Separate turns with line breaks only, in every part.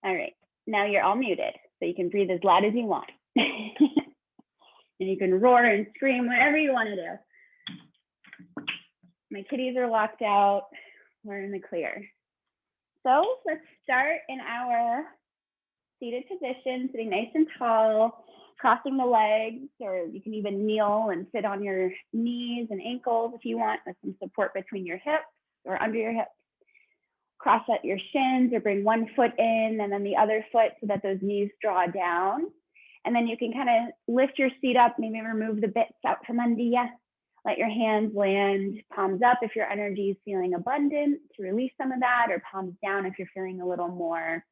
All right, now you're all muted, so you can breathe as loud as you want. And you can roar and scream, whatever you want to do. My kitties are locked out. We're in the clear. So let's start in our seated position, sitting nice and tall, crossing the legs, or you can even kneel and sit on your knees and ankles if you want, with some support between your hips or under your hips. Cross out your shins or bring one foot in and then the other foot so that those knees draw down. And then you can kind of lift your seat up, maybe remove the bits out from under you. Let your hands land palms up if your energy is feeling abundant to release some of that, or palms down if you're feeling a little more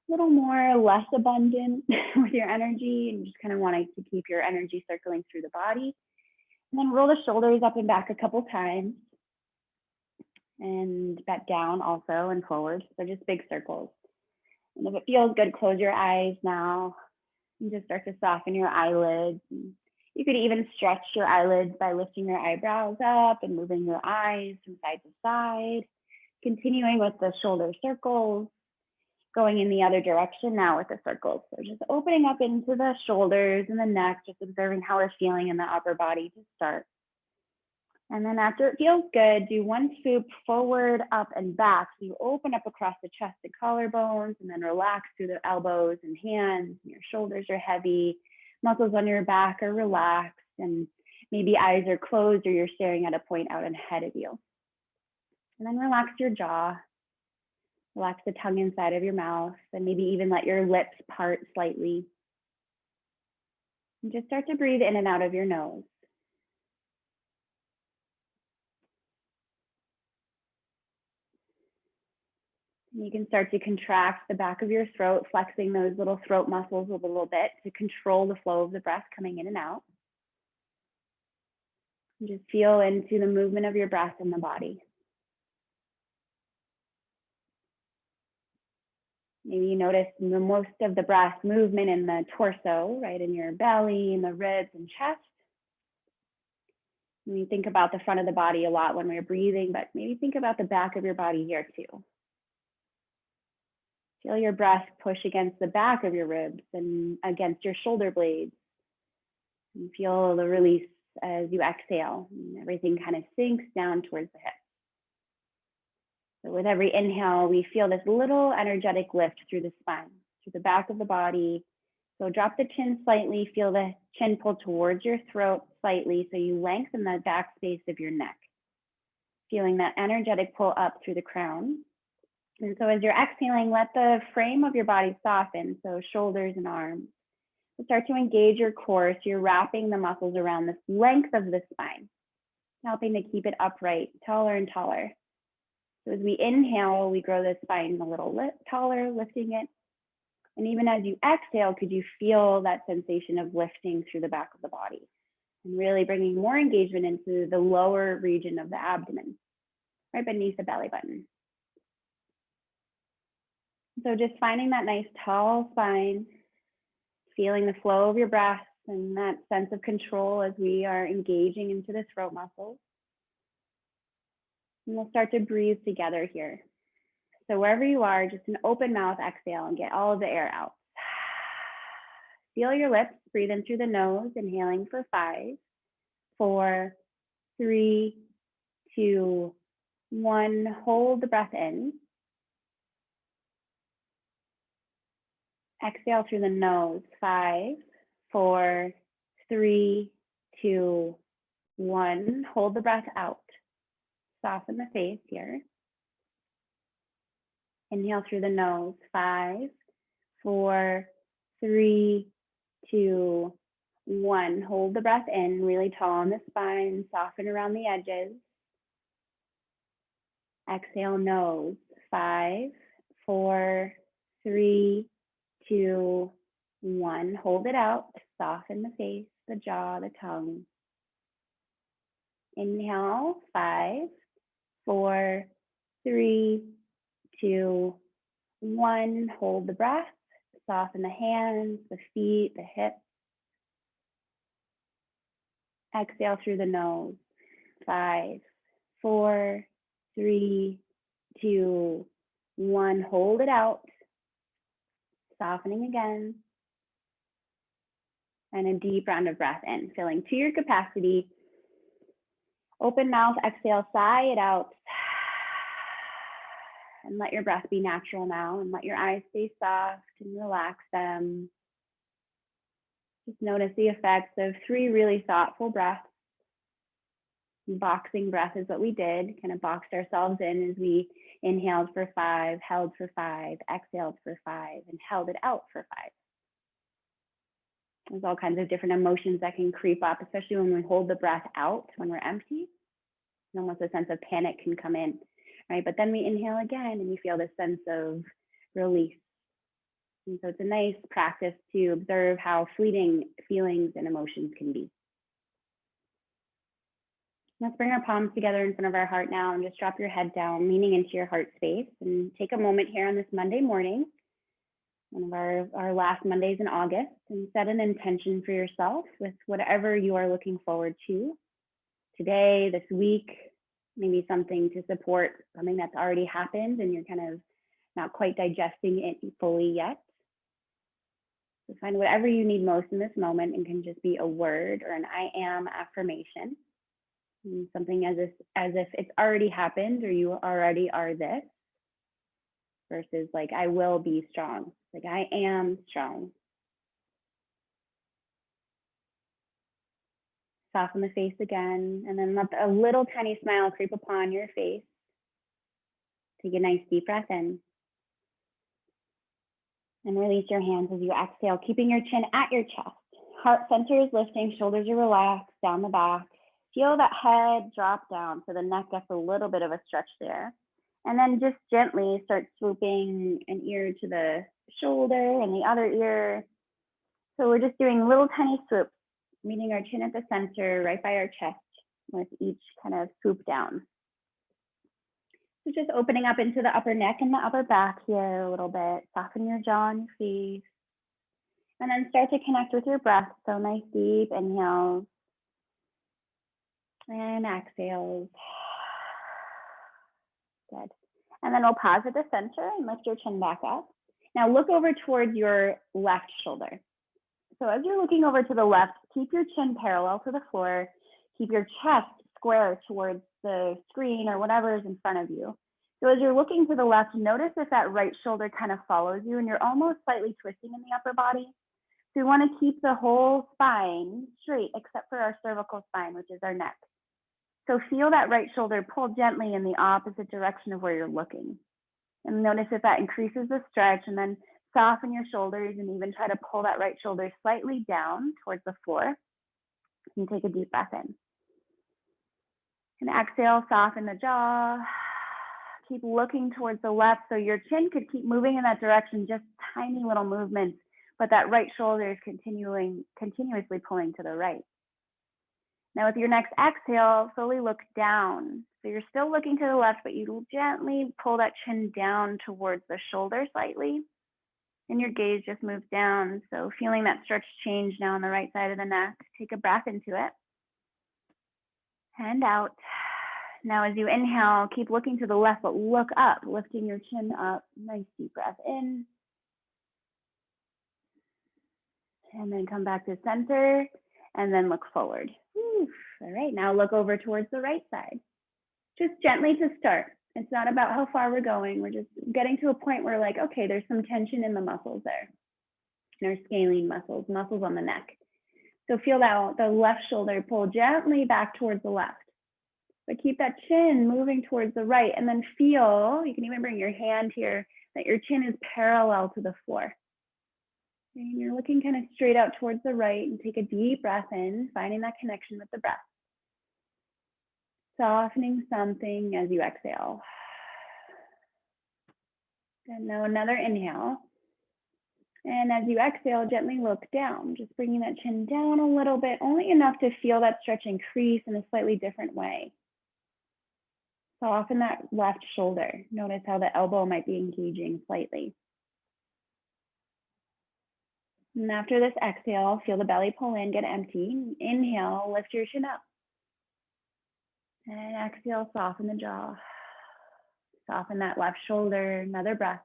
less abundant with your energy and just kind of wanting to keep your energy circling through the body. And then roll the shoulders up and back a couple times. And back down also and forward. So just big circles. And if it feels good, close your eyes now and just start to soften your eyelids. You could even stretch your eyelids by lifting your eyebrows up and moving your eyes from side to side. Continuing with the shoulder circles, going in the other direction now with the circles. So just opening up into the shoulders and the neck, just observing how we're feeling in the upper body to start. And then after it feels good, do one swoop forward, up, and back. So you open up across the chest and collarbones, and then relax through the elbows and hands. And your shoulders are heavy, muscles on your back are relaxed, and maybe eyes are closed or you're staring at a point out ahead of you. And then relax your jaw, relax the tongue inside of your mouth, and maybe even let your lips part slightly. And just start to breathe in and out of your nose. You can start to contract the back of your throat, flexing those little throat muscles a little bit to control the flow of the breath coming in and out. And just feel into the movement of your breath in the body. Maybe you notice the most of the breath movement in the torso, right, in your belly, in the ribs and chest. And we think about the front of the body a lot when we're breathing, but maybe think about the back of your body here too. Feel your breath push against the back of your ribs and against your shoulder blades. And feel the release as you exhale. And everything kind of sinks down towards the hips. So with every inhale, we feel this little energetic lift through the spine, through the back of the body. So drop the chin slightly, feel the chin pull towards your throat slightly so you lengthen the back space of your neck. Feeling that energetic pull up through the crown. And so as you're exhaling, let the frame of your body soften, so shoulders and arms. Start to engage your core, so you're wrapping the muscles around the length of the spine, helping to keep it upright, taller and taller. So as we inhale, we grow the spine a little taller, lifting it. And even as you exhale, could you feel that sensation of lifting through the back of the body and really bringing more engagement into the lower region of the abdomen, right beneath the belly button. So just finding that nice tall spine, feeling the flow of your breath and that sense of control as we are engaging into the throat muscles. And we'll start to breathe together here. So wherever you are, just an open mouth exhale and get all of the air out. Feel your lips, breathe in through the nose, inhaling for 5, 4, 3, 2, 1. Hold the breath in. Exhale through the nose, 5, 4, 3, 2, 1. Hold the breath out. Soften the face here. Inhale through the nose, 5, 4, 3, 2, 1. Hold the breath in, really tall in the spine, soften around the edges. Exhale, nose, 5, 4, 3, 2, 1. Hold it out, soften the face, the jaw, the tongue. Inhale, 5, 4, 3, 2, 1. Hold the breath, soften the hands, the feet, the hips. Exhale through the nose, 5, 4, 3, 2, 1. Hold it out. Softening again. And a deep round of breath in, filling to your capacity. Open mouth, exhale, sigh it out. And let your breath be natural now, and let your eyes stay soft and relax them. Just notice the effects of 3 really thoughtful breaths. Boxing breath is what we did, kind of boxed ourselves in as we inhaled for 5, held for 5, exhaled for 5, and held it out for 5. There's all kinds of different emotions that can creep up, especially when we hold the breath out when we're empty. And almost a sense of panic can come in, right? But then we inhale again and you feel this sense of release. And so it's a nice practice to observe how fleeting feelings and emotions can be. Let's bring our palms together in front of our heart now and just drop your head down, leaning into your heart space, and take a moment here on this Monday morning, one of our last Mondays in August, and set an intention for yourself with whatever you are looking forward to today, this week, maybe something to support something that's already happened and you're kind of not quite digesting it fully yet. So find whatever you need most in this moment, and can just be a word or an I am affirmation. Something as if it's already happened, or you already are this, versus like I will be strong. Like I am strong. Soften the face again, and then let a little tiny smile creep upon your face. Take a nice deep breath in. And release your hands as you exhale, keeping your chin at your chest. Heart center is lifting, shoulders are relaxed down the back. Feel that head drop down so the neck gets a little bit of a stretch there. And then just gently start swooping an ear to the shoulder and the other ear. So we're just doing little tiny swoops, meeting our chin at the center, right by our chest, with each kind of swoop down. So just opening up into the upper neck and the upper back here a little bit. Soften your jaw and your face. And then start to connect with your breath. So nice deep inhales. And exhales. Good. And then we'll pause at the center and lift your chin back up. Now look over towards your left shoulder. So as you're looking over to the left, keep your chin parallel to the floor. Keep your chest square towards the screen or whatever is in front of you. So as you're looking to the left, notice if that right shoulder kind of follows you and you're almost slightly twisting in the upper body. So we want to keep the whole spine straight except for our cervical spine, which is our neck. So feel that right shoulder pull gently in the opposite direction of where you're looking. And notice if that increases the stretch, and then soften your shoulders and even try to pull that right shoulder slightly down towards the floor. And take a deep breath in. And exhale, soften the jaw. Keep looking towards the left so your chin could keep moving in that direction, just tiny little movements, but that right shoulder is continuously pulling to the right. Now with your next exhale, slowly look down. So you're still looking to the left, but you gently pull that chin down towards the shoulder slightly. And your gaze just moves down. So feeling that stretch change now on the right side of the neck. Take a breath into it. And out. Now as you inhale, keep looking to the left, but look up, lifting your chin up. Nice deep breath in. And then come back to center, and then look forward. All right, now look over towards the right side. Just gently to start. It's not about how far we're going. We're just getting to a point where like, okay, there's some tension in the muscles there. There's scalene muscles on the neck. So feel that the left shoulder pull gently back towards the left. But keep that chin moving towards the right, and then feel, you can even bring your hand here, that your chin is parallel to the floor. And you're looking kind of straight out towards the right, and take a deep breath in, finding that connection with the breath. Softening something as you exhale. And now another inhale. And as you exhale, gently look down, just bringing that chin down a little bit, only enough to feel that stretch increase in a slightly different way. Soften that left shoulder. Notice how the elbow might be engaging slightly. And after this exhale, feel the belly pull in, get empty. Inhale, lift your chin up. And exhale, soften the jaw. Soften that left shoulder, another breath.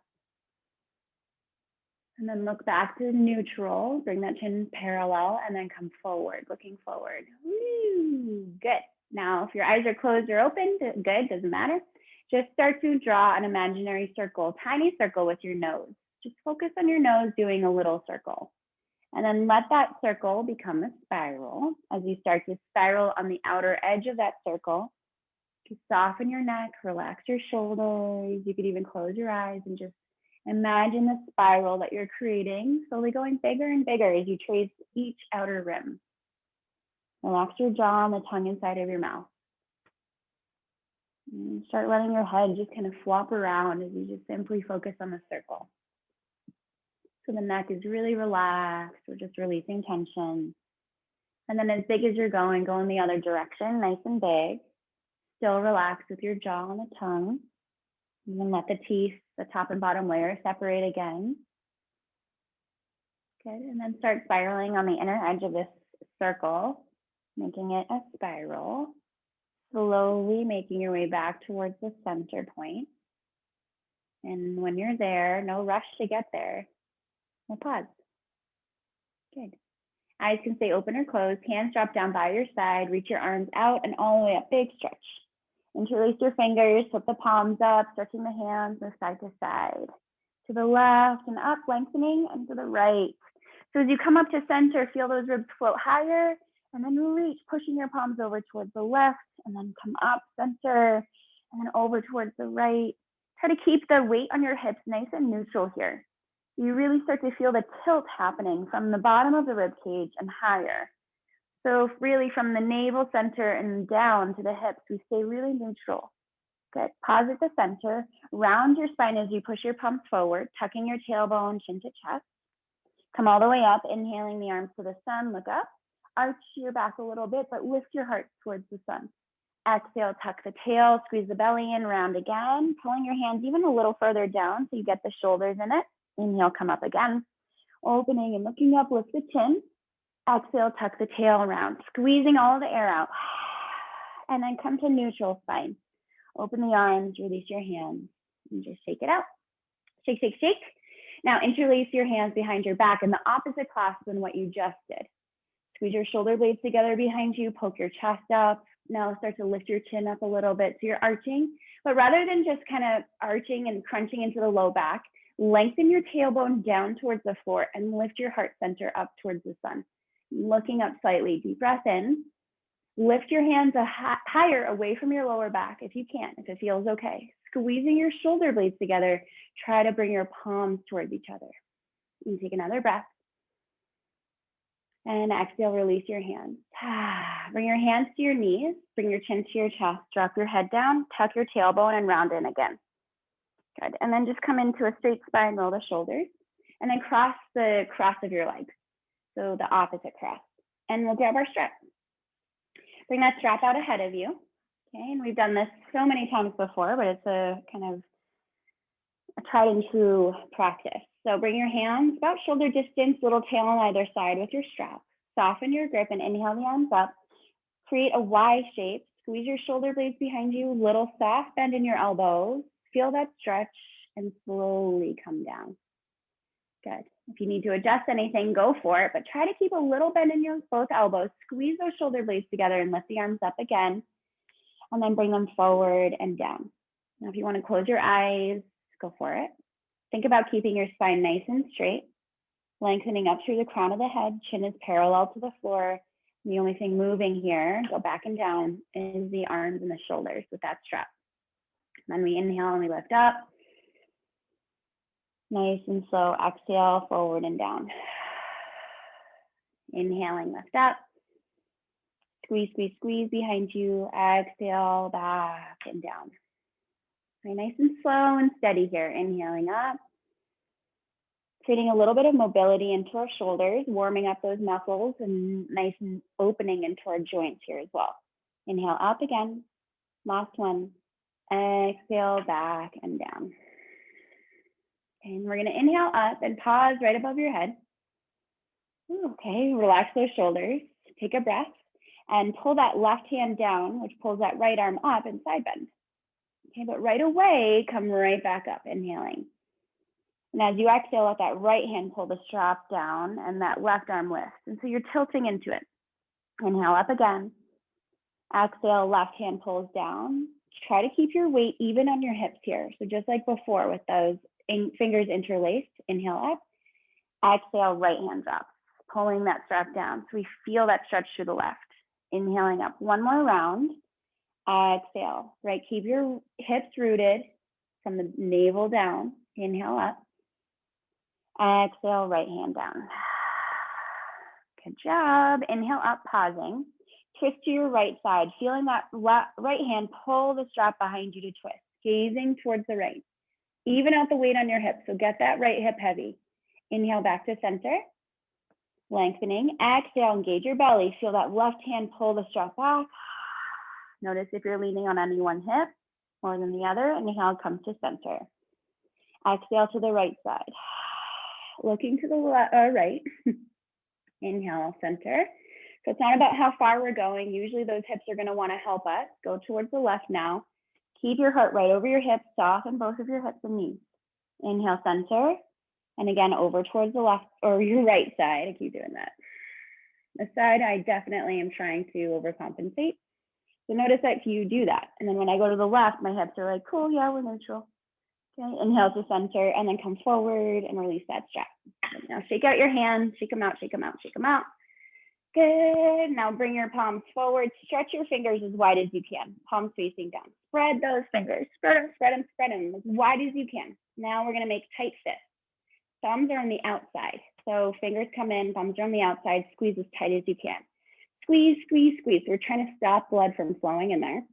And then look back to neutral, bring that chin parallel, and then come forward, looking forward. Woo, good. Now, if your eyes are closed or open, good, doesn't matter. Just start to draw an imaginary circle, tiny circle with your nose. Just focus on your nose doing a little circle. And then let that circle become a spiral. As you start to spiral on the outer edge of that circle, you soften your neck, relax your shoulders. You could even close your eyes and just imagine the spiral that you're creating, slowly going bigger and bigger as you trace each outer rim. Relax your jaw and the tongue inside of your mouth. And start letting your head just kind of flop around as you just simply focus on the circle. So the neck is really relaxed. We're just releasing tension. And then as big as you're going, go in the other direction, nice and big. Still relax with your jaw and the tongue. And then let the teeth, the top and bottom layer, separate again. Good, and then start spiraling on the inner edge of this circle, making it a spiral. Slowly making your way back towards the center point. And when you're there, no rush to get there. We'll pause. Good. Eyes can stay open or closed. Hands drop down by your side. Reach your arms out and all the way up. Big stretch. Interlace your fingers. Flip the palms up. Stretching the hands from side to side. To the left and up, lengthening, and to the right. So as you come up to center, feel those ribs float higher. And then reach, pushing your palms over towards the left. And then come up, center, and then over towards the right. Try to keep the weight on your hips nice and neutral here. You really start to feel the tilt happening from the bottom of the rib cage and higher. So really from the navel center and down to the hips, we stay really neutral. Good. Pause at the center. Round your spine as you push your palms forward, tucking your tailbone, chin to chest. Come all the way up, inhaling the arms to the sun, look up. Arch your back a little bit, but lift your heart towards the sun. Exhale, tuck the tail, squeeze the belly in, round again, pulling your hands even a little further down so you get the shoulders in it. Inhale, come up again. Opening and looking up, lift the chin. Exhale, tuck the tail around, squeezing all the air out. And then come to neutral spine. Open the arms, release your hands, and just shake it out. Shake, shake, shake. Now interlace your hands behind your back in the opposite clasp than what you just did. Squeeze your shoulder blades together behind you, poke your chest up. Now start to lift your chin up a little bit. So you're arching, but rather than just kind of arching and crunching into the low back, lengthen your tailbone down towards the floor and lift your heart center up towards the sun. Looking up slightly, deep breath in. Lift your hands higher away from your lower back if you can, if it feels okay. Squeezing your shoulder blades together, try to bring your palms towards each other. And take another breath. And exhale, release your hands. Bring your hands to your knees, bring your chin to your chest, drop your head down, tuck your tailbone and round in again. Good, and then just come into a straight spine, roll the shoulders, and then cross the cross of your legs. So the opposite cross. And we'll grab our strap. Bring that strap out ahead of you. Okay, and we've done this so many times before, but it's a kind of a tried and true practice. So bring your hands about shoulder distance, little tail on either side with your strap. Soften your grip and inhale the arms up. Create a Y shape. Squeeze your shoulder blades behind you, little soft bend in your elbows. Feel that stretch and slowly come down. Good. If you need to adjust anything, go for it, but try to keep a little bend in your both elbows. Squeeze those shoulder blades together and lift the arms up again, and then bring them forward and down. Now, if you want to close your eyes, go for it. Think about keeping your spine nice and straight, lengthening up through the crown of the head. Chin is parallel to the floor. The only thing moving here, go back and down, is the arms and the shoulders with that strap. Then we inhale and we lift up. Nice and slow. Exhale, forward and down. Inhaling, lift up. Squeeze, squeeze, squeeze behind you. Exhale, back and down. Very nice and slow and steady here. Inhaling up. Creating a little bit of mobility into our shoulders, warming up those muscles and nice and opening into our joints here as well. Inhale up again. Last one. Exhale, back and down. And we're going to inhale up and pause right above your head. Okay, relax those shoulders. Take a breath and pull that left hand down, which pulls that right arm up and side bend. Okay, but right away, come right back up, inhaling. And as you exhale, let that right hand pull the strap down and that left arm lifts. And so you're tilting into it. Inhale up again. Exhale, left hand pulls down. Try to keep your weight even on your hips here. So just like before with those fingers interlaced, inhale up. Exhale, right hand drops, pulling that strap down. So we feel that stretch to the left. Inhaling up, one more round. Exhale, right, keep your hips rooted from the navel down. Inhale up. Exhale, right hand down. Good job. Inhale up, pausing. Twist to your right side, feeling that right hand pull the strap behind you to twist, gazing towards the right. Even out the weight on your hips, so get that right hip heavy. Inhale back to center, lengthening. Exhale, engage your belly. Feel that left hand pull the strap back. Notice if you're leaning on any one hip more than the other. Inhale, come to center. Exhale to the right side. Looking to the right. Inhale, center. So it's not about how far we're going. Usually those hips are going to want to help us. Go towards the left now. Keep your heart right over your hips. Soften both of your hips and knees. Inhale, center. And again, over towards the left or your right side. I keep doing that. The side I definitely am trying to overcompensate. So notice that you do that. And then when I go to the left, my hips are like, cool, yeah, we're neutral. Okay, inhale to center and then come forward and release that strap. Now shake out your hands, shake them out, shake them out, shake them out. Good. Now bring your palms forward. Stretch your fingers as wide as you can. Palms facing down. Spread those fingers. Spread them, spread them, spread them as wide as you can. Now we're going to make tight fists. Thumbs are on the outside. So fingers come in, thumbs are on the outside. Squeeze as tight as you can. Squeeze, squeeze, squeeze. We're trying to stop blood from flowing in there.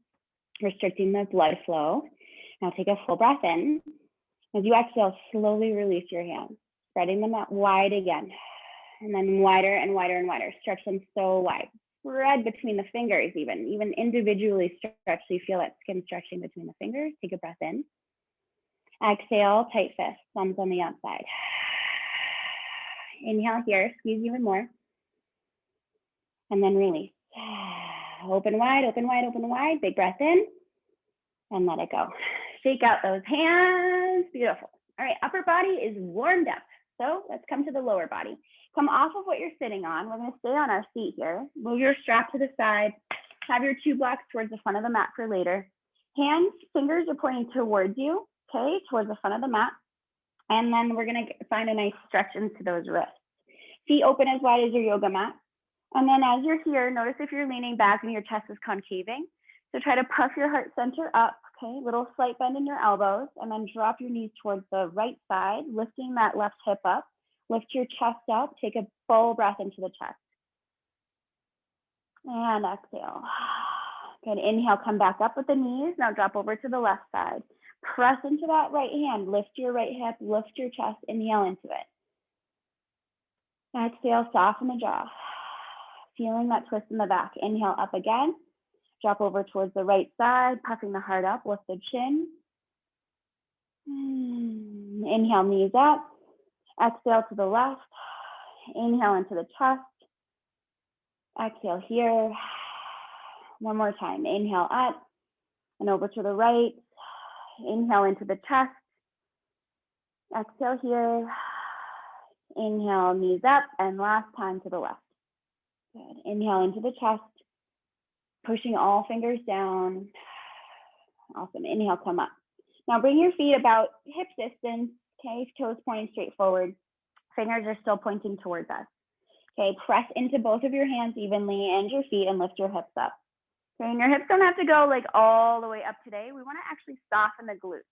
Restricting the blood flow. Now take a full breath in. As you exhale, slowly release your hands. Spreading them out wide again. And then wider and wider and wider. Stretch them so wide. Spread between the fingers even individually stretch so you feel that skin stretching between the fingers. Take a breath in. Exhale, tight fist, thumbs on the outside. Inhale here, squeeze even more. And then release. Open wide, open wide, open wide. Big breath in. And let it go. Shake out those hands. Beautiful. All right, upper body is warmed up. So let's come to the lower body. Come off of what you're sitting on. We're going to stay on our seat here. Move your strap to the side. Have your two blocks towards the front of the mat for later. Hands, fingers are pointing towards you, okay, towards the front of the mat. And then we're going to find a nice stretch into those wrists. Feet open as wide as your yoga mat. And then as you're here, notice if you're leaning back and your chest is concaving. So try to puff your heart center up, okay, little slight bend in your elbows, and then drop your knees towards the right side, lifting that left hip up. Lift your chest up, take a full breath into the chest. And exhale. Good, inhale, come back up with the knees. Now drop over to the left side. Press into that right hand, lift your right hip, lift your chest, inhale into it. Exhale, soften the jaw. Feeling that twist in the back. Inhale up again. Drop over towards the right side, puffing the heart up, lift the chin. Inhale, knees up. Exhale to the left. Inhale into the chest. Exhale here. One more time. Inhale up and over to the right. Inhale into the chest. Exhale here. Inhale, knees up, and last time to the left. Good. Inhale into the chest. Pushing all fingers down. Awesome. Inhale, come up. Now bring your feet about hip distance. Okay, toes pointing straight forward. Fingers are still pointing towards us. Okay, press into both of your hands evenly and your feet and lift your hips up. Okay, and your hips don't have to go like all the way up today. We want to actually soften the glutes.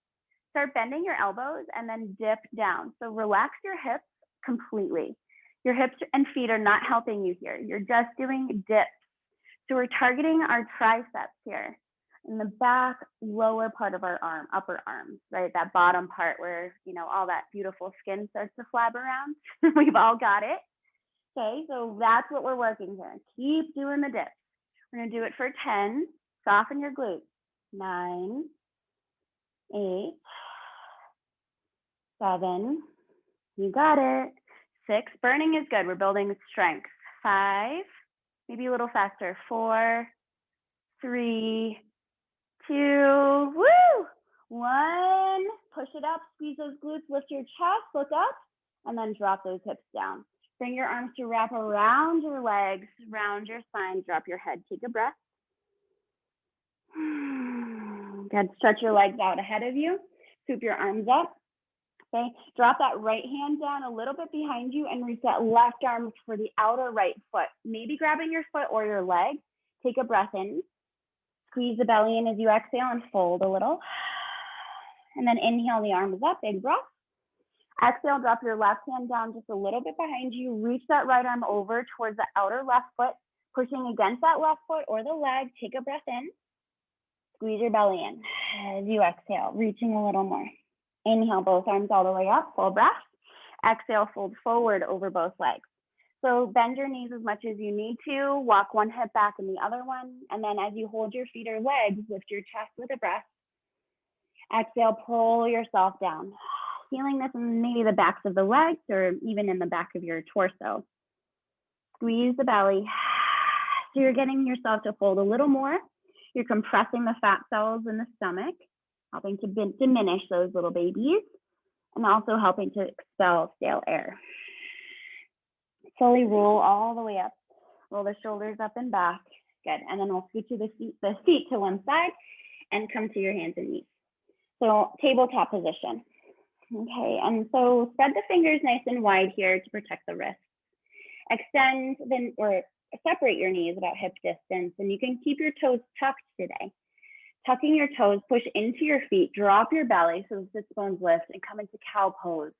Start bending your elbows and then dip down. So relax your hips completely. Your hips and feet are not helping you here. You're just doing dips. So we're targeting our triceps here in the back lower part of our arm, upper arms, right? That bottom part where, you know, all that beautiful skin starts to flab around. We've all got it. Okay, so that's what we're working here. Keep doing the dips. We're gonna do it for 10. Soften your glutes. 9, 8, 7. You got it. 6. Burning is good. We're building strength. 5. Maybe a little faster. 4, 3, 2, woo! 1. push it up, squeeze those glutes, lift your chest, look up, and then drop those hips down. Bring your arms to wrap around your legs, round your spine, drop your head, take a breath. Good, stretch your legs out ahead of you, scoop your arms up. Okay, drop that right hand down a little bit behind you and reach that left arm for the outer right foot. Maybe grabbing your foot or your leg. Take a breath in. Squeeze the belly in as you exhale and fold a little. And then inhale the arms up, big breath. Exhale, drop your left hand down just a little bit behind you. Reach that right arm over towards the outer left foot, pushing against that left foot or the leg. Take a breath in. Squeeze your belly in as you exhale, reaching a little more. Inhale, both arms all the way up, full breath. Exhale, fold forward over both legs. So bend your knees as much as you need to. Walk one hip back and the other one. And then as you hold your feet or legs, lift your chest with a breath. Exhale, pull yourself down. Feeling this in maybe the backs of the legs or even in the back of your torso. Squeeze the belly. So you're getting yourself to fold a little more. You're compressing the fat cells in the stomach, helping to diminish those little babies, and also helping to expel stale air. Slowly roll all the way up. Roll the shoulders up and back. Good. And then we'll scoot to the feet to one side and come to your hands and knees. So tabletop position. Okay, and so spread the fingers nice and wide here to protect the wrists. Extend or separate your knees about hip distance, and you can keep your toes tucked today. Tucking your toes, push into your feet, drop your belly so the sits bones lift and come into cow pose.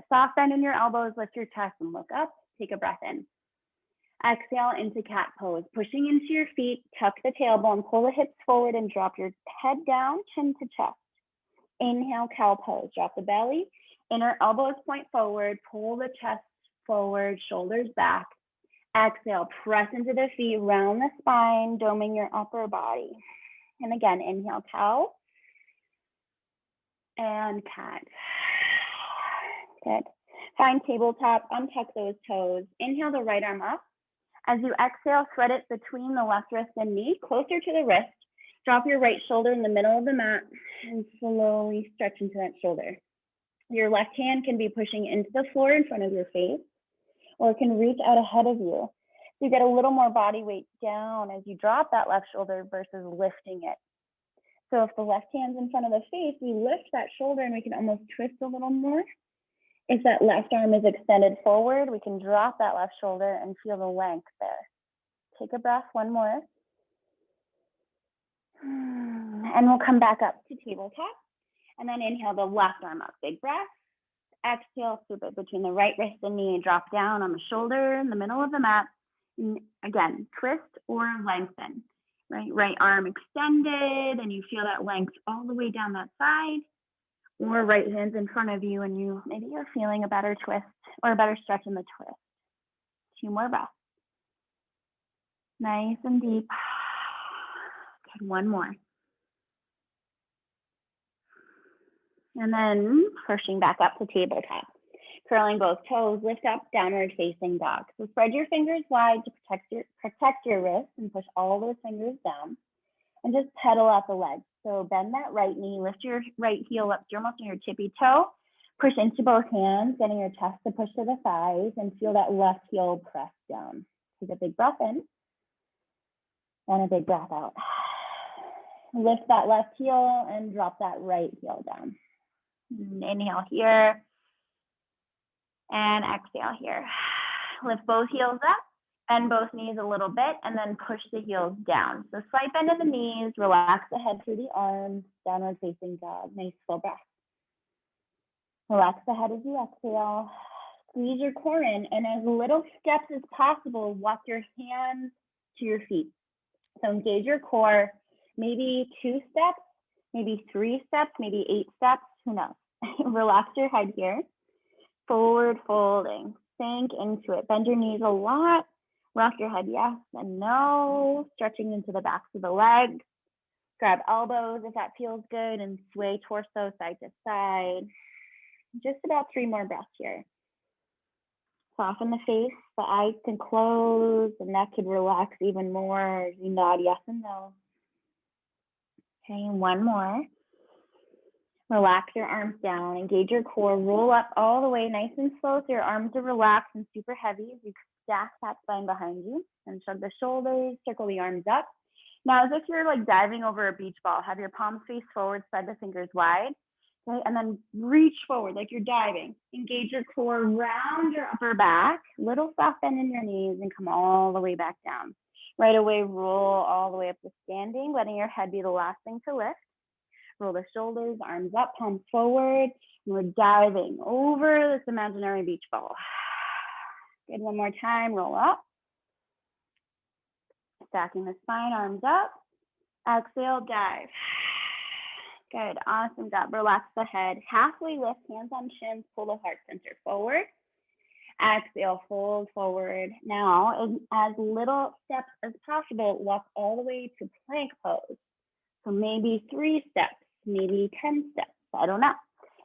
Soft bend in your elbows, lift your chest and look up, take a breath in. Exhale into cat pose, pushing into your feet, tuck the tailbone, pull the hips forward and drop your head down, chin to chest. Inhale, cow pose, drop the belly, inner elbows point forward, pull the chest forward, shoulders back. Exhale, press into the feet, round the spine, doming your upper body. And again, inhale, cow and cat. Good. Find tabletop, untuck those toes. Inhale the right arm up. As you exhale, thread it between the left wrist and knee, closer to the wrist. Drop your right shoulder in the middle of the mat and slowly stretch into that shoulder. Your left hand can be pushing into the floor in front of your face, or it can reach out ahead of you. So you get a little more body weight down as you drop that left shoulder versus lifting it. So if the left hand's in front of the face, we lift that shoulder and we can almost twist a little more. If that left arm is extended forward, we can drop that left shoulder and feel the length there. Take a breath, one more. And we'll come back up to tabletop. And then inhale the left arm up, big breath. Exhale, scoop it between the right wrist and knee, drop down on the shoulder in the middle of the mat. And again, twist or lengthen. Right arm extended, and you feel that length all the way down that side. Or right hand's in front of you, and maybe you're feeling a better twist or a better stretch in the twist. 2 more breaths. Nice and deep. Good, 1 more. And then pushing back up to tabletop. Curling both toes, lift up, downward facing dog. So spread your fingers wide to protect your wrists and push all those fingers down. And just pedal out the legs. So bend that right knee, lift your right heel up to almost your tippy toe. Push into both hands, getting your chest to push to the thighs, and feel that left heel press down. Take a big breath in and a big breath out. Lift that left heel and drop that right heel down. Inhale here and exhale here. Lift both heels up, bend both knees a little bit, and then push the heels down. So slight bend in the knees, relax the head through the arms, downward facing dog. Nice full breath. Relax the head as you exhale. Squeeze your core in, and as little steps as possible, walk your hands to your feet. So engage your core, maybe 2 steps, maybe 3 steps, maybe 8 steps, who knows? Relax your head here. Forward folding, sink into it. Bend your knees a lot. Rock your head yes and no. Stretching into the backs of the legs. Grab elbows if that feels good and sway torso side to side. Just about 3 more breaths here. Soften the face, the eyes can close, the neck could relax even more as you nod yes and no. Okay, 1 more.
Relax your arms down, engage your core, roll up all the way nice and slow so your arms are relaxed and super heavy as you stack that spine behind you and shrug the shoulders, circle the arms up. Now, as if you're like diving over a beach ball, have your palms face forward, spread the fingers wide, okay? And then reach forward like you're diving. Engage your core, round your upper back, little soft bend in your knees and come all the way back down. Right away, roll all the way up to standing, letting your head be the last thing to lift. Roll the shoulders, arms up, palms forward. And we're diving over this imaginary beach ball. Good, one more time, roll up. Stacking the spine, arms up. Exhale, dive. Good, awesome job. Relax the head. Halfway lift, hands on shins, pull the heart center forward. Exhale, fold forward. Now, in as little steps as possible, walk all the way to plank pose. So maybe 3 steps, maybe 10 steps, I don't know.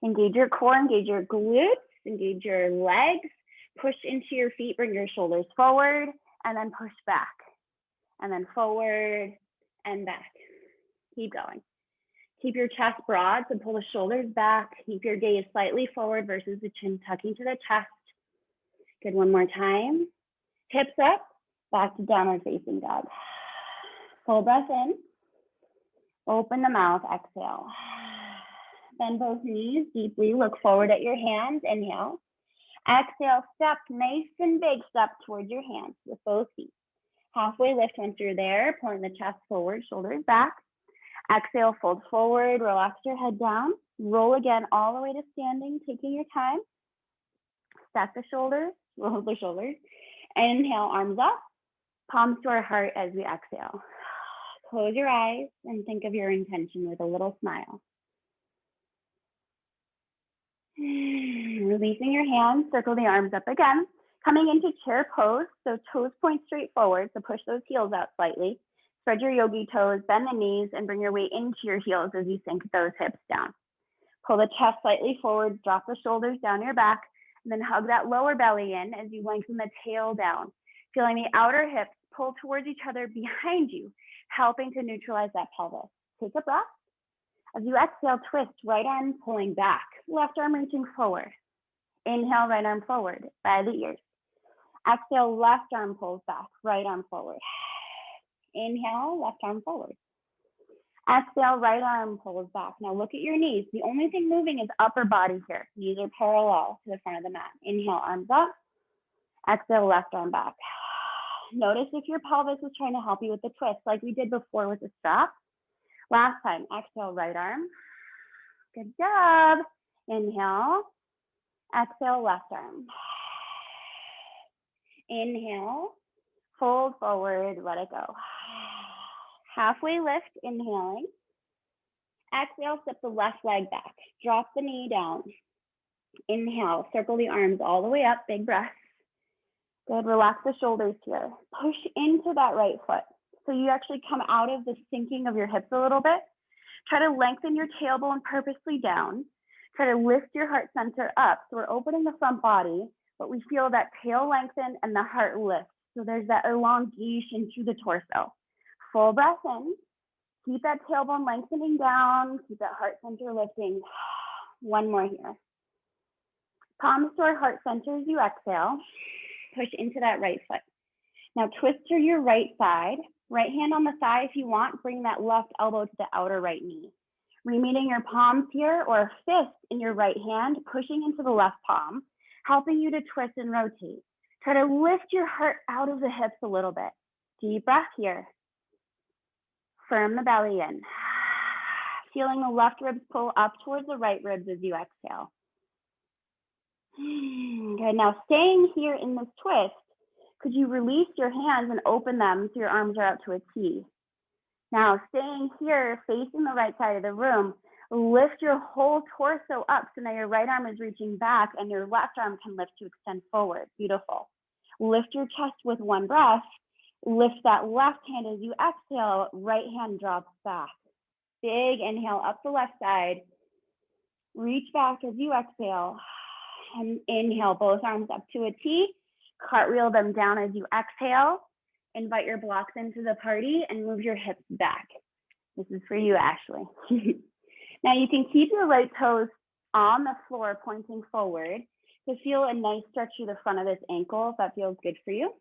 Engage your core, engage your glutes, engage your legs, push into your feet, bring your shoulders forward, and then push back. And then forward and back. Keep going. Keep your chest broad, so pull the shoulders back. Keep your gaze slightly forward versus the chin tucking to the chest. Good, one more time. Hips up, back to downward facing dog. Full breath in. Open the mouth, exhale. Bend both knees deeply, look forward at your hands, inhale. Exhale, step, nice and big step towards your hands with both feet. Halfway lift once you're there, pulling the chest forward, shoulders back. Exhale, fold forward, relax your head down. Roll again all the way to standing, taking your time. Stack the shoulders, roll the shoulders. Inhale, arms up, palms to our heart as we exhale. Close your eyes and think of your intention with a little smile. Releasing your hands, circle the arms up again. Coming into chair pose, so toes point straight forward, so push those heels out slightly. Spread your yogi toes, bend the knees, and bring your weight into your heels as you sink those hips down. Pull the chest slightly forward, drop the shoulders down your back, and then hug that lower belly in as you lengthen the tail down. Feeling the outer hips pull towards each other behind you, helping to neutralize that pelvis. Take a breath. As you exhale, twist, right arm pulling back, left arm reaching forward. Inhale, right arm forward by the ears. Exhale, left arm pulls back, right arm forward. Inhale, left arm forward. Exhale, right arm pulls back. Now look at your knees. The only thing moving is upper body here. Knees are parallel to the front of the mat. Inhale, arms up. Exhale, left arm back. Notice if your pelvis is trying to help you with the twist, like we did before with the strap. Last time, exhale, right arm. Good job. Inhale. Exhale, left arm. Inhale. Fold forward, let it go. Halfway lift, inhaling. Exhale, step the left leg back. Drop the knee down. Inhale, circle the arms all the way up, big breath. Good, relax the shoulders here. Push into that right foot. So you actually come out of the sinking of your hips a little bit. Try to lengthen your tailbone purposely down. Try to lift your heart center up. So we're opening the front body, but we feel that tail lengthen and the heart lift. So there's that elongation through the torso. Full breath in. Keep that tailbone lengthening down. Keep that heart center lifting. One more here. Palms to our heart center as you exhale. Push into that right foot. Now twist to your right side. Right hand on the thigh if you want. Bring that left elbow to the outer right knee. Remeeting your palms here or a fist in your right hand, pushing into the left palm, helping you to twist and rotate. Try to lift your heart out of the hips a little bit. Deep breath here. Firm the belly in. Feeling the left ribs pull up towards the right ribs as you exhale. Good, now staying here in this twist, could you release your hands and open them so your arms are out to a T? Now staying here, facing the right side of the room, lift your whole torso up so now your right arm is reaching back and your left arm can lift to extend forward. Beautiful. Lift your chest with one breath. Lift that left hand as you exhale, right hand drops back. Big inhale up the left side. Reach back as you exhale. And inhale, both arms up to a T. Cartwheel them down as you exhale. Invite your blocks into the party and move your hips back. This is for you, Ashley. Now you can keep your right toes on the floor pointing forward to feel a nice stretch through the front of this ankle if that feels good for you.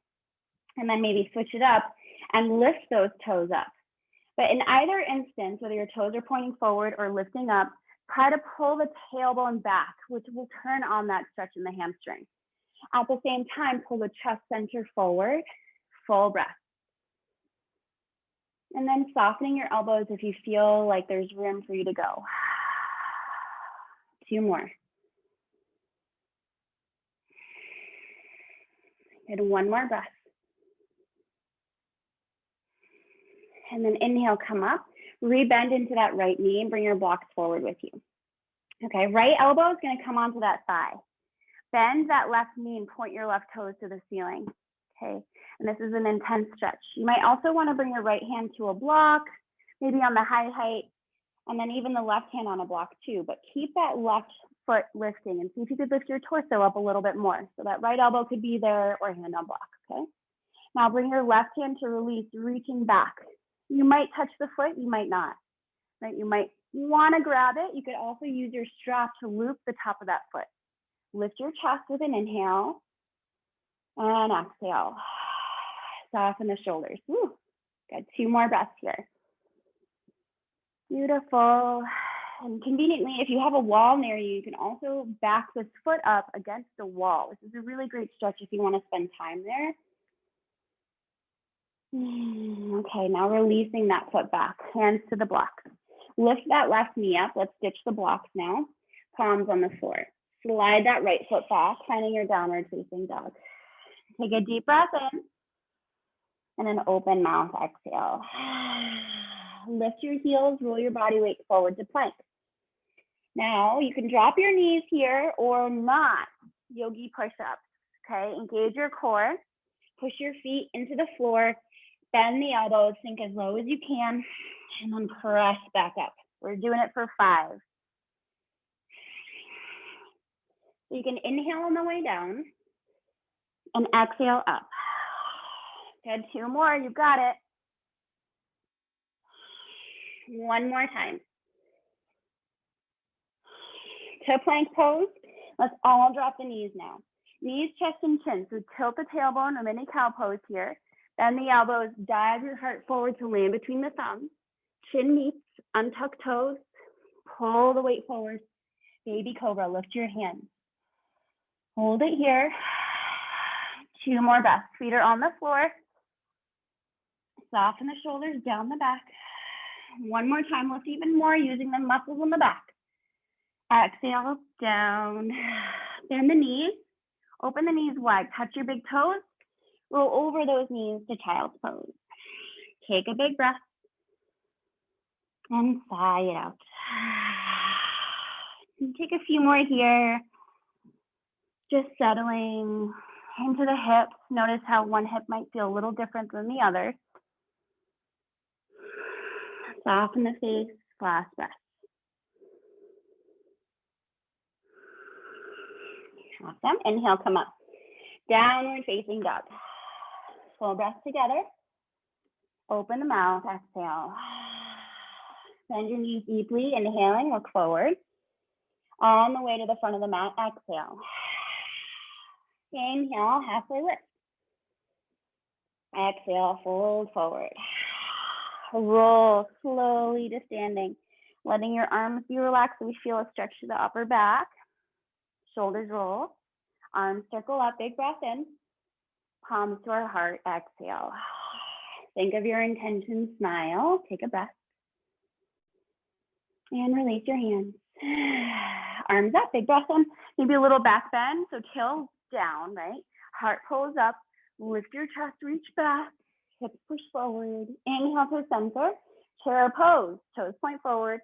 And then maybe switch it up and lift those toes up. But in either instance, whether your toes are pointing forward or lifting up, try to pull the tailbone back, which will turn on that stretch in the hamstring. At the same time, pull the chest center forward, full breath. And then softening your elbows if you feel like there's room for you to go. 2 more. And 1 more breath. And then inhale, come up, rebend into that right knee and bring your blocks forward with you. Okay, right elbow is gonna come onto that thigh. Bend that left knee and point your left toes to the ceiling. Okay, and this is an intense stretch. You might also wanna bring your right hand to a block, maybe on the high height, and then even the left hand on a block too, but keep that left foot lifting and see if you could lift your torso up a little bit more. So that right elbow could be there or hand on block, okay? Now bring your left hand to release, reaching back. You might touch the foot, you might not, right? You might wanna grab it. You could also use your strap to loop the top of that foot. Lift your chest with an inhale and exhale. Soften the shoulders. Woo. Got 2 more breaths here. Beautiful. And conveniently, if you have a wall near you, you can also back this foot up against the wall. This is a really great stretch if you want to spend time there. Okay, now releasing that foot back, hands to the blocks. Lift that left knee up. Let's ditch the blocks now. Palms on the floor. Slide that right foot back, finding your downward facing dog. Take a deep breath in and an open mouth exhale. Lift your heels, roll your body weight forward to plank. Now you can drop your knees here or not. Yogi push-ups, okay? Engage your core, push your feet into the floor, bend the elbows, sink as low as you can, and then press back up. We're doing it for 5. So you can inhale on the way down and exhale up. Good, 2 more, you got it. 1 more time. To plank pose, let's all drop the knees now. Knees, chest, and chin. So tilt the tailbone, a mini cow pose here. Bend the elbows, dive your heart forward to land between the thumbs. Chin meets, untuck toes, pull the weight forward. Baby cobra, lift your hands. Hold it here. 2 more breaths. Feet are on the floor. Soften the shoulders down the back. 1 more time, lift even more using the muscles in the back. Exhale, down. Bend the knees. Open the knees wide. Touch your big toes. Roll over those knees to child's pose. Take a big breath. And sigh it out. And take a few more here. Just settling into the hips. Notice how one hip might feel a little different than the other. Soften the face, last breath. Awesome. Inhale, come up. Downward facing dog. Full breath together. Open the mouth, exhale. Bend your knees deeply, inhaling, look forward. On the way to the front of the mat, exhale. Inhale, halfway lift. Exhale, fold forward. Roll slowly to standing, letting your arms be relaxed so we feel a stretch to the upper back. Shoulders roll, arms circle up, big breath in. Palms to our heart, exhale. Think of your intention, smile, take a breath. And release your hands. Arms up, big breath in. Maybe a little back bend, so tail down, right? Heart pulls up, lift your chest, reach back, hips push forward. Inhale to center, chair pose, toes point forward.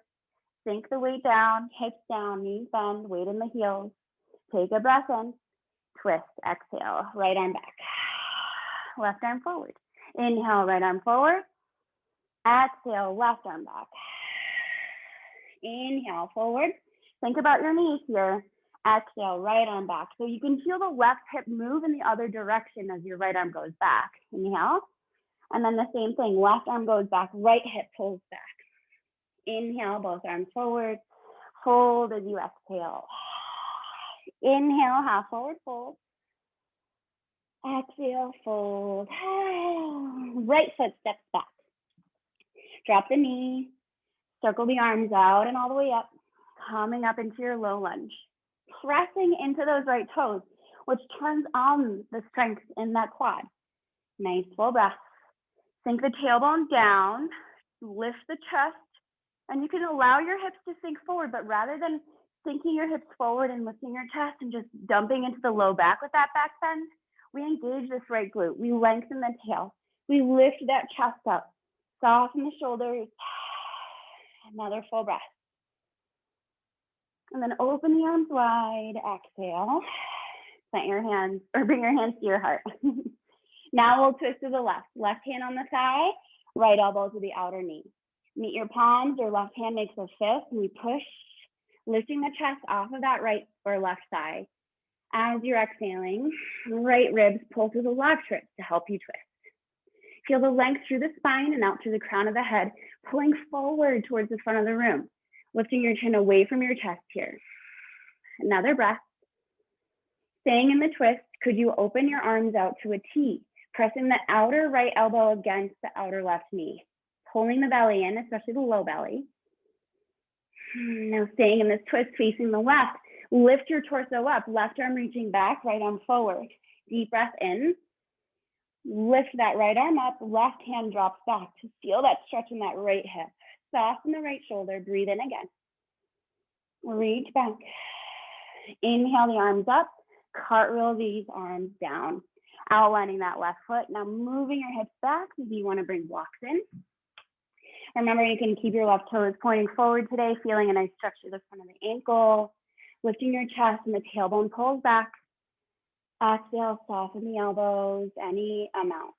Sink the weight down, hips down, knees bend, weight in the heels. Take a breath in, twist, exhale, right arm back. Left arm forward. Inhale, right arm forward. Exhale, left arm back. Inhale, forward. Think about your knees here. Exhale, right arm back. So you can feel the left hip move in the other direction as your right arm goes back. Inhale. And then the same thing, left arm goes back, right hip pulls back. Inhale, both arms forward. Fold as you exhale. Inhale, half forward fold. Exhale, fold. Right foot steps back. Drop the knee. Circle the arms out and all the way up. Coming up into your low lunge. Pressing into those right toes, which turns on the strength in that quad. Nice full breath. Sink the tailbone down. Lift the chest. And you can allow your hips to sink forward, but rather than sinking your hips forward and lifting your chest and just dumping into the low back with that back bend, we engage this right glute. We lengthen the tail. We lift that chest up. Soften the shoulders. Another full breath. And then open the arms wide. Exhale. Plant your hands, or bring your hands to your heart. Now we'll twist to the left. Left hand on the thigh, right elbow to the outer knee. Meet your palms, your left hand makes a fist, and we push, lifting the chest off of that right or left thigh. As you're exhaling, right ribs pull through the left ribs to help you twist. Feel the length through the spine and out through the crown of the head, pulling forward towards the front of the room, lifting your chin away from your chest here. Another breath. Staying in the twist, could you open your arms out to a T, pressing the outer right elbow against the outer left knee, pulling the belly in, especially the low belly. Now staying in this twist, facing the left, lift your torso up, left arm reaching back, right arm forward. Deep breath in. Lift that right arm up, left hand drops back to feel that stretch in that right hip. Soften the right shoulder, breathe in again. Reach back. Inhale the arms up, cartwheel these arms down. Outlining that left foot. Now moving your hips back. Maybe you want to bring blocks in. Remember, you can keep your left toes pointing forward today, feeling a nice stretch to the front of the ankle, lifting your chest and the tailbone pulls back. Exhale, soften the elbows, any amount.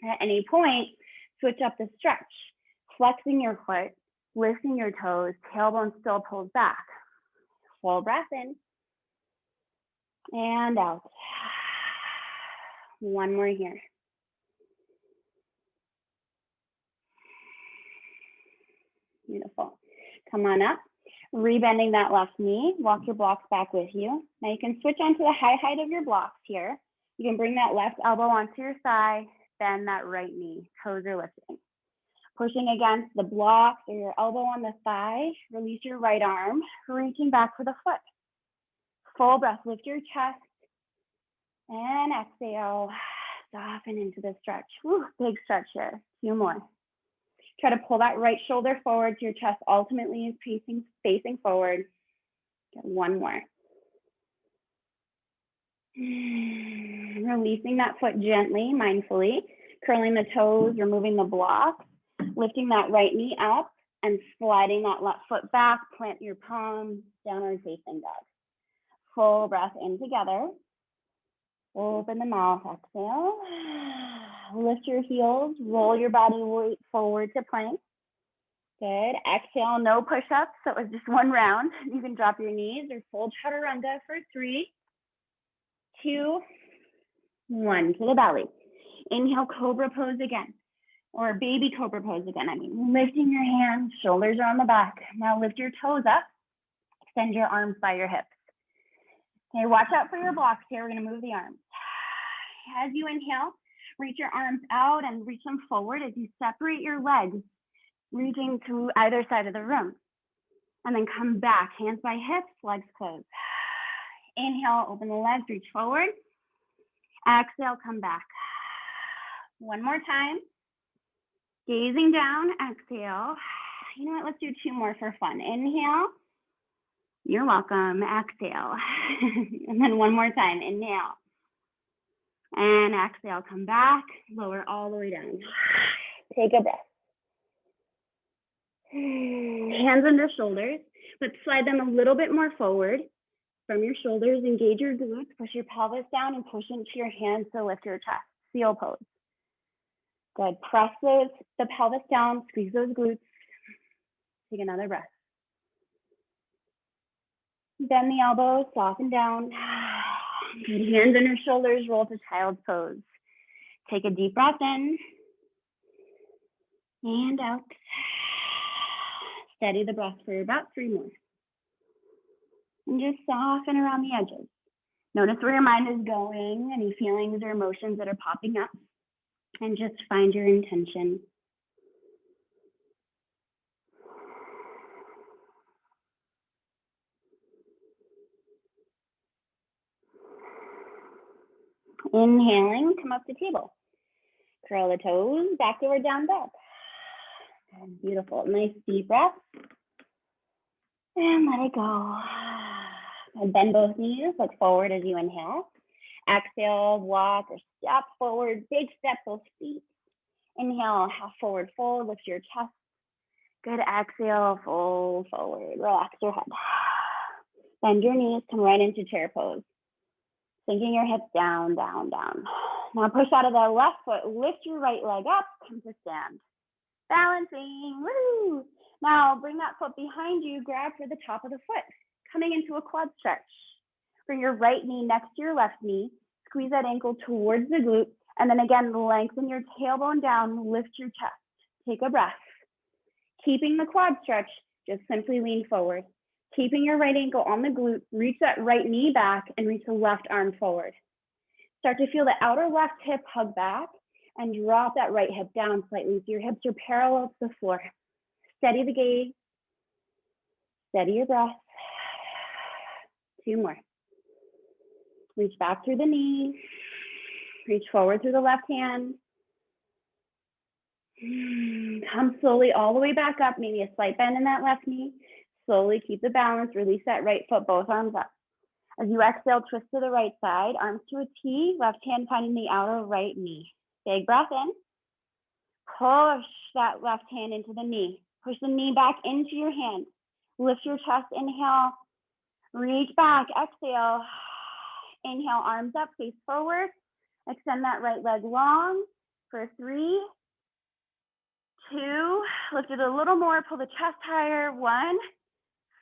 At any point, switch up the stretch, flexing your foot, lifting your toes, tailbone still pulls back. Full breath in and out. One more here. Beautiful. Come on up. Rebending that left knee. Walk your blocks back with you. Now you can switch onto the high height of your blocks here. You can bring that left elbow onto your thigh. Bend that right knee. Toes are lifting. Pushing against the blocks or your elbow on the thigh. Release your right arm. Reaching back for the foot. Full breath. Lift your chest. And exhale. Soften into the stretch. Woo, big stretch here. 2 more. Try to pull that right shoulder forward to your chest. Ultimately is facing forward. Get 1 more. Releasing that foot gently, mindfully. Curling the toes, removing the blocks. Lifting that right knee up and sliding that left foot back. Plant your palms, downward facing dog. Full breath in together. Open the mouth, exhale. Lift your heels, roll your body weight forward to plank. Good, exhale, no push-ups, so it was just 1 round. You can drop your knees or fold chaturanga for 3, 2, 1, to the belly. Inhale, cobra pose again, or baby cobra pose again. Lifting your hands, shoulders are on the back. Now lift your toes up, extend your arms by your hips. Okay, watch out for your blocks here. We're gonna move the arms. As you inhale, reach your arms out and reach them forward as you separate your legs, reaching to either side of the room. And then come back, hands by hips, legs closed. Inhale, open the legs, reach forward. Exhale, come back. 1 more time. Gazing down, exhale. You know what, let's do 2 more for fun. Inhale. You're welcome. Exhale. And then 1 more time. Inhale. And exhale. Come back. Lower all the way down. Take a breath. Hands under shoulders, but slide them a little bit more forward from your shoulders. Engage your glutes. Push your pelvis down and push into your hands to lift your chest. Seal pose. Good. Press the pelvis down. Squeeze those glutes. Take another breath. Bend the elbows, soften down. Good. Hands under shoulders, roll to child's pose. Take a deep breath in and out. Steady the breath for about 3 more. And just soften around the edges. Notice where your mind is going, any feelings or emotions that are popping up, and just find your intention. Inhaling, come up to table. Curl the toes, back toward down dog. Good, beautiful. Nice deep breath. And let it go. And bend both knees, look forward as you inhale. Exhale, walk or step forward, big step, both feet. Inhale, half forward fold, lift your chest. Good, exhale, fold forward, relax your head. Bend your knees, come right into chair pose. Sinking your hips down, down, down. Now push out of the left foot, lift your right leg up, come to stand. Balancing, woo! Now bring that foot behind you, grab for the top of the foot. Coming into a quad stretch. Bring your right knee next to your left knee, squeeze that ankle towards the glute, and then again, lengthen your tailbone down, lift your chest. Take a breath. Keeping the quad stretch, just simply lean forward. Keeping your right ankle on the glute, reach that right knee back and reach the left arm forward. Start to feel the outer left hip hug back and drop that right hip down slightly so your hips are parallel to the floor. Steady the gaze, steady your breath. 2 more. Reach back through the knee, reach forward through the left hand. Come slowly all the way back up, maybe a slight bend in that left knee. Slowly keep the balance, release that right foot, both arms up. As you exhale, twist to the right side, arms to a T, left hand finding the outer right knee. Big breath in. Push that left hand into the knee. Push the knee back into your hand. Lift your chest, inhale. Reach back, exhale. Inhale, arms up, face forward. Extend that right leg long for 3, 2. Lift it a little more, pull the chest higher. 1.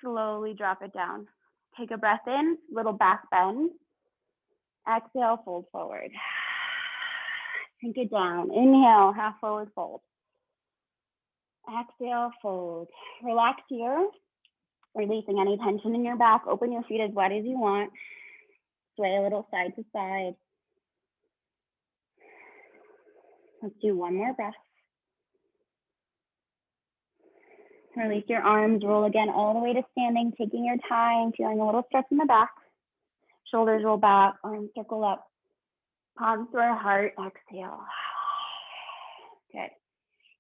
Slowly drop it down. Take a breath in, little back bend. Exhale, fold forward. Sink it down. Inhale, half forward fold. Exhale, fold. Relax here. Releasing any tension in your back. Open your feet as wide as you want. Sway a little side to side. Let's do 1 more breath. Release your arms, roll again all the way to standing, taking your time, feeling a little stretch in the back. Shoulders roll back, arms circle up. Palms to our heart, exhale. Good.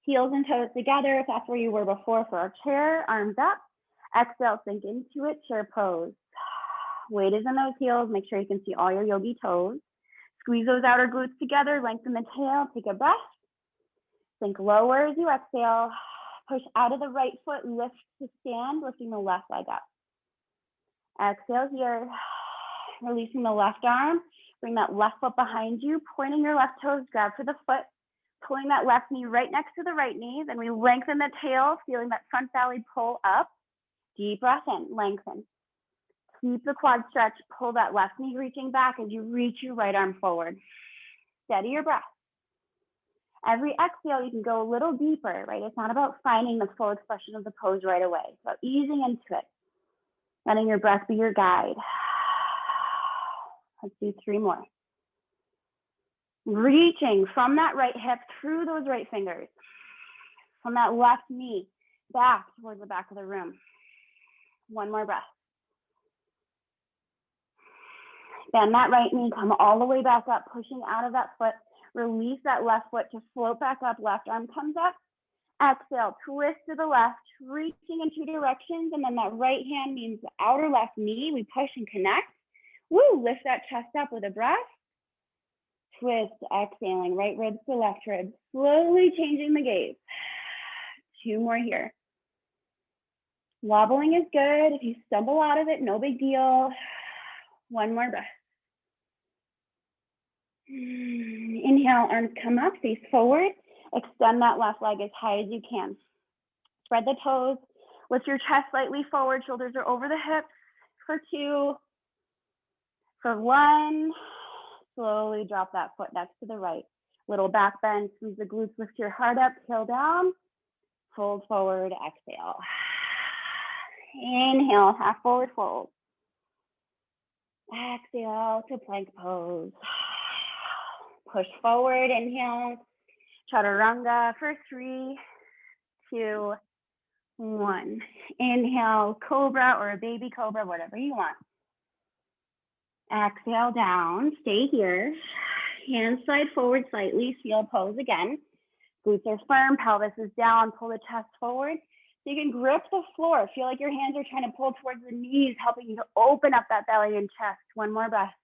Heels and toes together, if that's where you were before for our chair, arms up. Exhale, sink into it, chair pose. Weight is in those heels, make sure you can see all your yogi toes. Squeeze those outer glutes together, lengthen the tail, take a breath. Sink lower as you exhale. Push out of the right foot, lift to stand, lifting the left leg up. Exhale here, releasing the left arm. Bring that left foot behind you, pointing your left toes, grab for the foot, pulling that left knee right next to the right knee. Then we lengthen the tail, feeling that front belly pull up. Deep breath in, lengthen. Keep the quad stretch, pull that left knee reaching back as you reach your right arm forward. Steady your breath. Every exhale, you can go a little deeper, right? It's not about finding the full expression of the pose right away. It's about easing into it, letting your breath be your guide. Let's do 3 more. Reaching from that right hip through those right fingers, from that left knee back towards the back of the room. 1 more breath. Bend that right knee, come all the way back up, pushing out of that foot. Release that left foot to float back up, left arm comes up. Exhale, twist to the left, reaching in 2 directions, and then that right hand means the outer left knee. We push and connect. Woo, lift that chest up with a breath. Twist, exhaling, right ribs to left ribs, slowly changing the gaze. 2 more here. Wobbling is good. If you stumble out of it, no big deal. 1 more breath. Inhale, arms come up, face forward. Extend that left leg as high as you can. Spread the toes. Lift your chest slightly forward. Shoulders are over the hips for 2. For 1. Slowly drop that foot next to the right. Little back bend. Squeeze the glutes. Lift your heart up. Tail down. Fold forward. Exhale. Inhale, half forward fold. Exhale to plank pose. Push forward, inhale. Chaturanga for 3, 2, 1. Inhale, cobra or a baby cobra, whatever you want. Exhale down, stay here. Hands slide forward slightly, seal pose again. Glutes are firm, pelvis is down, pull the chest forward. So you can grip the floor. Feel like your hands are trying to pull towards the knees, helping you to open up that belly and chest. One more breath.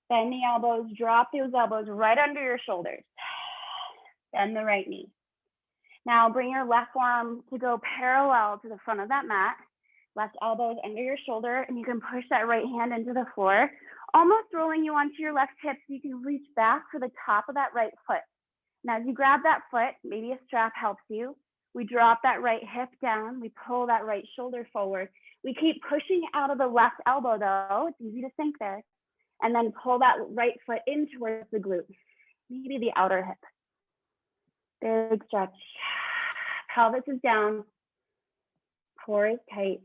Bend the elbows, drop those elbows right under your shoulders. Bend the right knee. Now bring your left forearm to go parallel to the front of that mat. Left elbows under your shoulder, and you can push that right hand into the floor, almost rolling you onto your left hip so you can reach back for the top of that right foot. Now as you grab that foot, maybe a strap helps you. We drop that right hip down. We pull that right shoulder forward. We keep pushing out of the left elbow though. It's easy to sink there. And then pull that right foot in towards the glute, maybe the outer hip. Big stretch. Pelvis is down. Core is tight.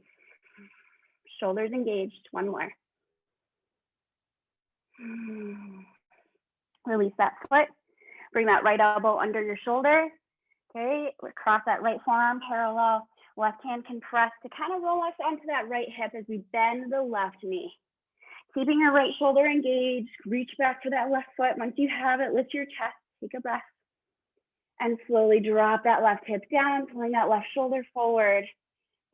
Shoulders engaged. One more. Release that foot. Bring that right elbow under your shoulder. Okay, cross that right forearm parallel. Left hand can press to kind of roll us onto that right hip as we bend the left knee. Keeping your right shoulder engaged, reach back for that left foot. Once you have it, lift your chest, take a breath. And slowly drop that left hip down, pulling that left shoulder forward,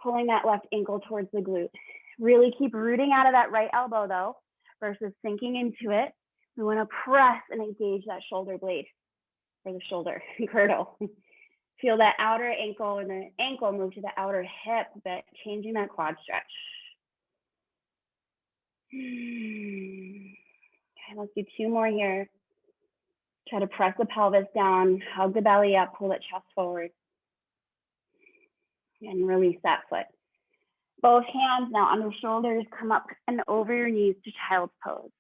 pulling that left ankle towards the glute. Really keep rooting out of that right elbow though, versus sinking into it. We want to press and engage that shoulder blade, or the shoulder girdle. Feel that outer ankle and the ankle move to the outer hip, but changing that quad stretch. Okay, let's do 2 more here. Try to press the pelvis down, hug the belly up, pull that chest forward, and release that foot. Both hands now under shoulders, come up and over your knees to child's pose.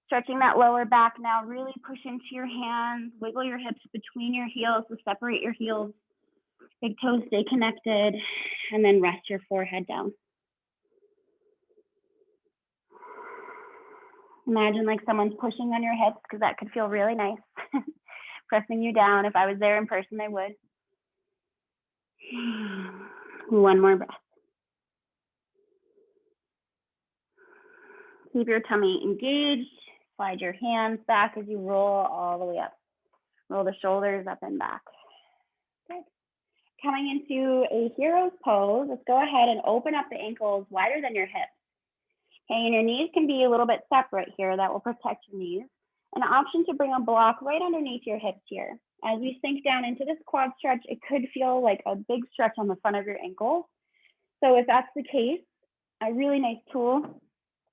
Stretching that lower back now, really push into your hands, wiggle your hips between your heels to separate your heels. Big toes stay connected, and then rest your forehead down. Imagine like someone's pushing on your hips, because that could feel really nice. Pressing you down. If I was there in person, I would. One more breath. Keep your tummy engaged. Slide your hands back as you roll all the way up. Roll the shoulders up and back. Good. Coming into a hero's pose, let's go ahead and open up the ankles wider than your hips. Okay, and your knees can be a little bit separate here. That will protect your knees. An option to bring a block right underneath your hips here. As we sink down into this quad stretch, it could feel like a big stretch on the front of your ankle. So if that's the case, a really nice tool,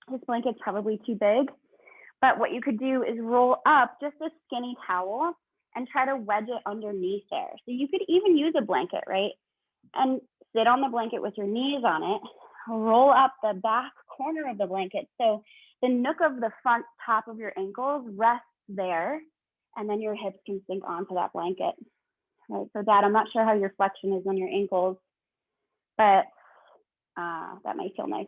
this blanket's probably too big, but what you could do is roll up just a skinny towel and try to wedge it underneath there. So you could even use a blanket, right? And sit on the blanket with your knees on it, roll up the back corner of the blanket. So the nook of the front top of your ankles rests there, and then your hips can sink onto that blanket. Right, so Dad, I'm not sure how your flexion is on your ankles, but that might feel nice.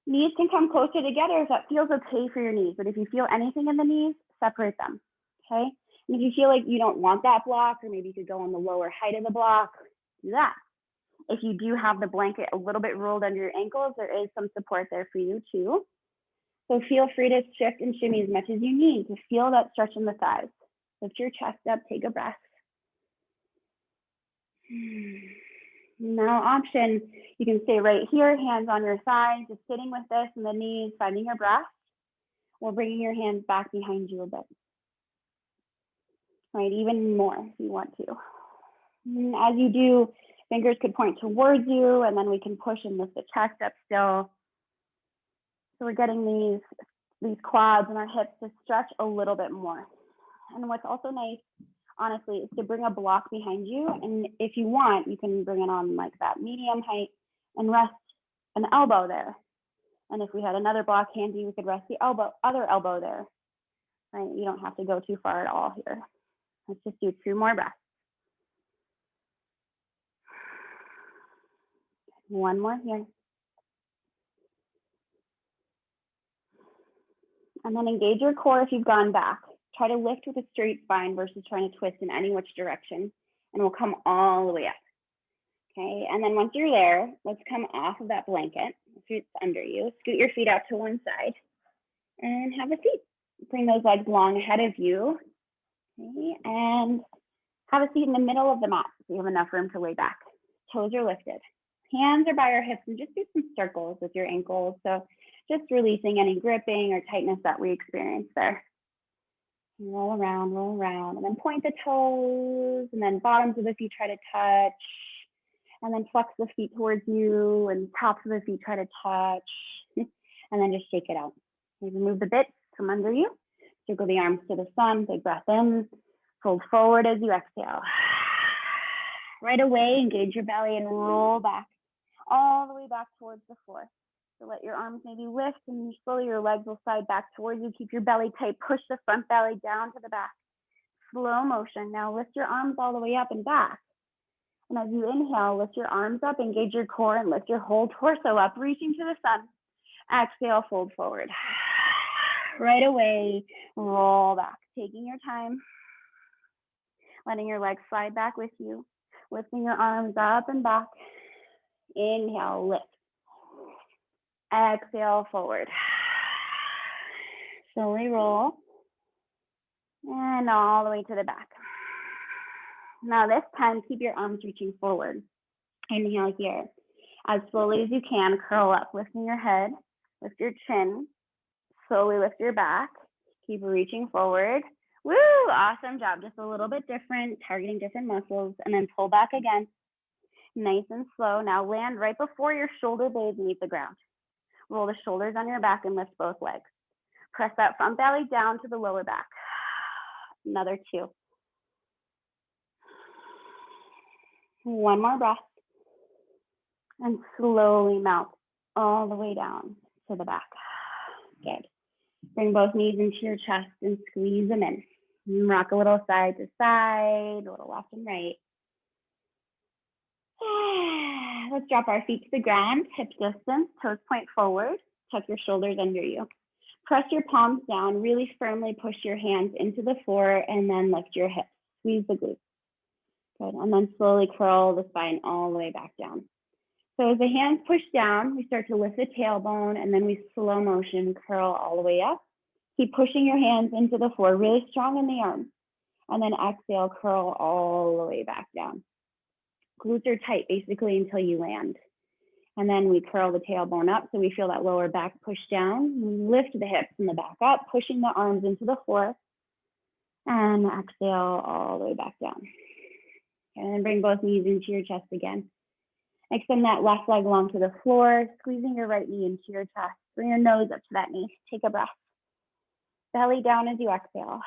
Knees can come closer together if that feels okay for your knees, but if you feel anything in the knees, separate them, okay? And if you feel like you don't want that block, or maybe you could go on the lower height of the block, do that. If you do have the blanket a little bit rolled under your ankles, there is some support there for you too. So feel free to shift and shimmy as much as you need to feel that stretch in the thighs. Lift your chest up, take a breath. Now option, you can stay right here, hands on your thighs, just sitting with this and the knees, finding your breath, or bringing your hands back behind you a bit. Right, even more if you want to. And as you do, fingers could point towards you, and then we can push and lift the chest up still. So we're getting these quads and our hips to stretch a little bit more. And what's also nice, honestly, is to bring a block behind you. And if you want, you can bring it on like that medium height and rest an elbow there. And if we had another block handy, we could rest the other elbow there. Right? You don't have to go too far at all here. Let's just do 2 more breaths. One more here. And then engage your core if you've gone back. Try to lift with a straight spine versus trying to twist in any which direction. And we'll come all the way up. Okay, and then once you're there, let's come off of that blanket. Feet under you. Scoot your feet out to one side and have a seat. Bring those legs long ahead of you. Okay, and have a seat in the middle of the mat so you have enough room to lay back. Toes are lifted. Hands are by your hips, and just do some circles with your ankles. So just releasing any gripping or tightness that we experience there. Roll around, and then point the toes, and then bottoms of the feet try to touch, and then flex the feet towards you, and tops of the feet try to touch, and then just shake it out. Maybe move the bits from under you. Circle the arms to the sun, big breath in, fold forward as you exhale. Right away, engage your belly and roll back, all the way back towards the floor. So let your arms maybe lift, and slowly your legs will slide back towards you. Keep your belly tight, push the front belly down to the back. Slow motion. Now lift your arms all the way up and back. And as you inhale, lift your arms up, engage your core, and lift your whole torso up, reaching to the sun. Exhale, fold forward. Right away, roll back, taking your time, letting your legs slide back with you, lifting your arms up and back. Inhale, lift. Exhale, forward. Slowly roll. And all the way to the back. Now this time, keep your arms reaching forward. Inhale here. As slowly as you can, curl up, lifting your head, lift your chin, slowly lift your back, keep reaching forward. Woo, awesome job. Just a little bit different, targeting different muscles, and then pull back again. Nice and slow. Now land right before your shoulder blades meet the ground. Roll the shoulders on your back and lift both legs. Press that front belly down to the lower back. Another 2. One more breath. And slowly melt all the way down to the back. Good. Bring both knees into your chest and squeeze them in. And rock a little side to side, a little left and right. Let's drop our feet to the ground, hip distance, toes point forward. Tuck your shoulders under you. Press your palms down, really firmly push your hands into the floor, and then lift your hips. Squeeze the glutes. Good, and then slowly curl the spine all the way back down. So as the hands push down, we start to lift the tailbone, and then we slow motion curl all the way up. Keep pushing your hands into the floor, really strong in the arms. And then exhale, curl all the way back down. Glutes are tight basically until you land. And then we curl the tailbone up so we feel that lower back push down. We lift the hips and the back up, pushing the arms into the floor. And exhale all the way back down. And then bring both knees into your chest again. Extend that left leg long to the floor, squeezing your right knee into your chest. Bring your nose up to that knee. Take a breath. Belly down as you exhale.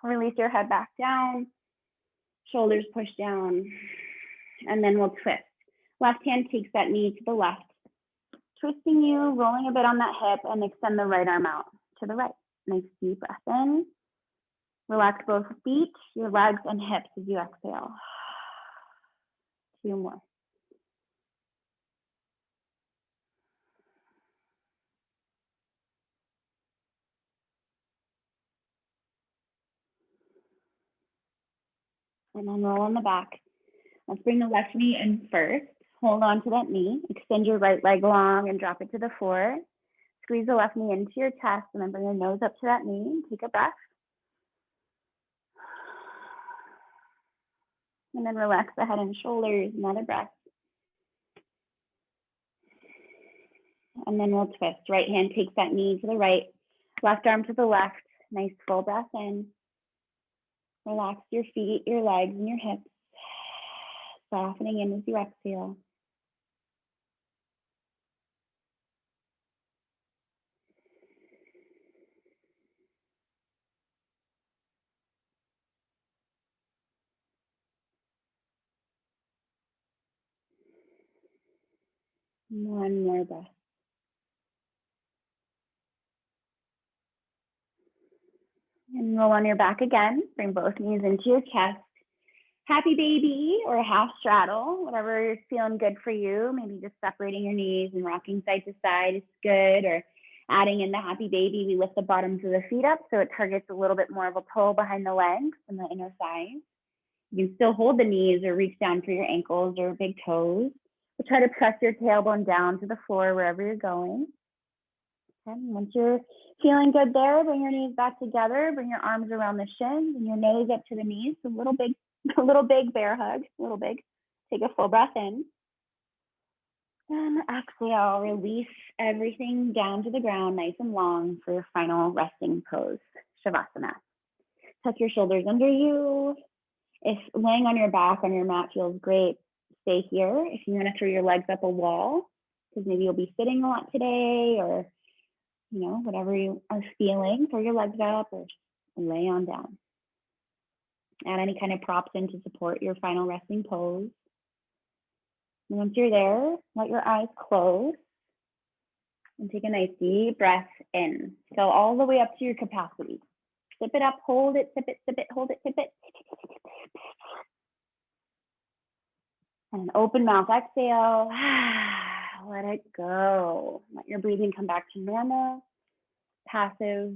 Release your head back down. Shoulders push down. And then we'll twist. Left hand takes that knee to the left. Twisting you, rolling a bit on that hip, and extend the right arm out to the right. Nice deep breath in. Relax both feet, your legs, and hips as you exhale. 2 more. And then roll on the back. Let's bring the left knee in first. Hold on to that knee. Extend your right leg long and drop it to the floor. Squeeze the left knee into your chest and then bring your nose up to that knee. Take a breath. And then relax the head and shoulders. Another breath. And then we'll twist. Right hand takes that knee to the right. Left arm to the left. Nice full breath in. Relax your feet, your legs, and your hips. Softening in as you exhale. One more breath. And roll on your back again. Bring both knees into your chest. happy baby or half straddle, whatever is feeling good for you. Maybe just separating your knees and rocking side to side is good, or adding in the happy baby, we lift the bottoms of the feet up so it targets a little bit more of a pull behind the legs and the inner thighs. You can still hold the knees or reach down for your ankles or big toes. But try to press your tailbone down to the floor wherever you're going. And once you're feeling good there, bring your knees back together, bring your arms around the shins and your nose up to the knees. So a little big bear hug, a little big. Take a full breath in. And exhale, release everything down to the ground, nice and long for your final resting pose, Shavasana. Tuck your shoulders under you. If laying on your back on your mat feels great, stay here. If you want to throw your legs up a wall, because maybe you'll be sitting a lot today, or whatever you are feeling, throw your legs up or lay on down. Add any kind of props in to support your final resting pose. And once you're there, let your eyes close and take a nice deep breath in. So all the way up to your capacity. Sip it up, hold it, sip it, hold it, sip it. And open mouth exhale. Let it go. Let your breathing come back to normal, passive.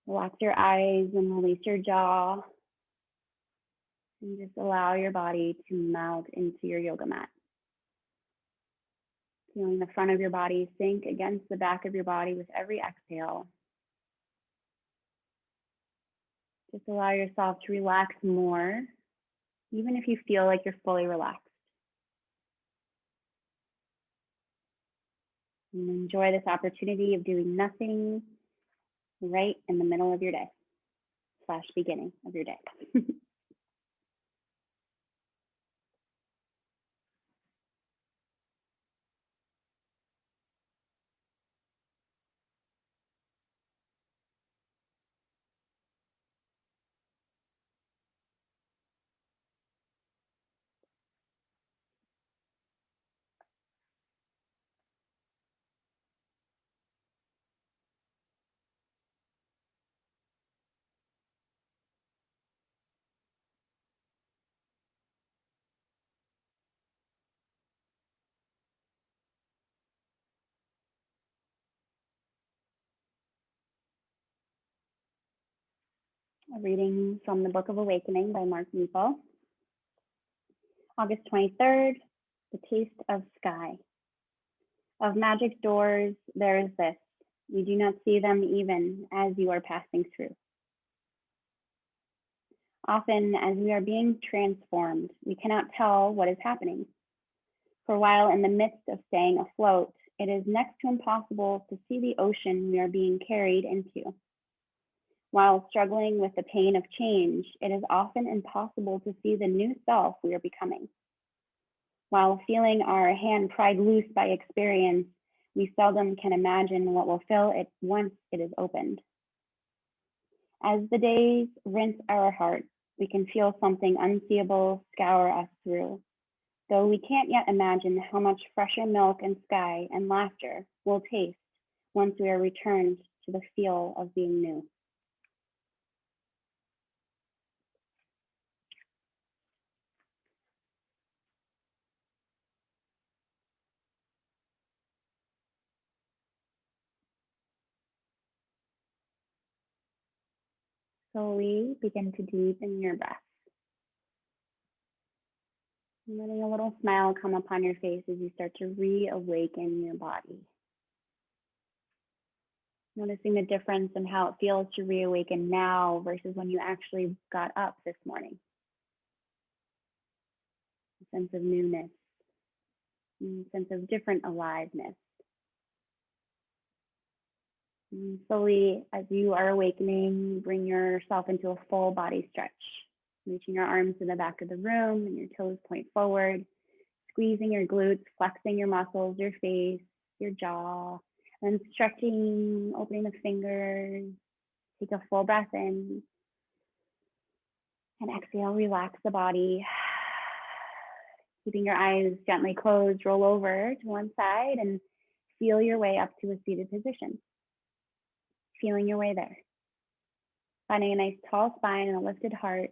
Relax your eyes and release your jaw. And just allow your body to melt into your yoga mat. Feeling the front of your body sink against the back of your body with every exhale. Just allow yourself to relax more, even if you feel like you're fully relaxed. And enjoy this opportunity of doing nothing right in the middle of your day / beginning of your day. A reading from the Book of Awakening by Mark Nepo. August 23rd, The Taste of Sky. Of magic doors, there is this. You do not see them even as you are passing through. Often, as we are being transformed, we cannot tell what is happening. For while in the midst of staying afloat, it is next to impossible to see the ocean we are being carried into. While struggling with the pain of change, it is often impossible to see the new self we are becoming. While feeling our hand pried loose by experience, we seldom can imagine what will fill it once it is opened. As the days rinse our hearts, we can feel something unseeable scour us through, though we can't yet imagine how much fresher milk and sky and laughter will taste once we are returned to the feel of being new. Slowly begin to deepen your breath. Letting a little smile come upon your face as you start to reawaken your body. Noticing the difference in how it feels to reawaken now versus when you actually got up this morning. A sense of newness, a sense of different aliveness. And slowly, as you are awakening, bring yourself into a full body stretch, reaching your arms to the back of the room and your toes point forward, squeezing your glutes, flexing your muscles, your face, your jaw, and stretching, opening the fingers. Take a full breath in and exhale, relax the body. Keeping your eyes gently closed, roll over to one side and feel your way up to a seated position. Feeling your way there. Finding a nice tall spine and a lifted heart.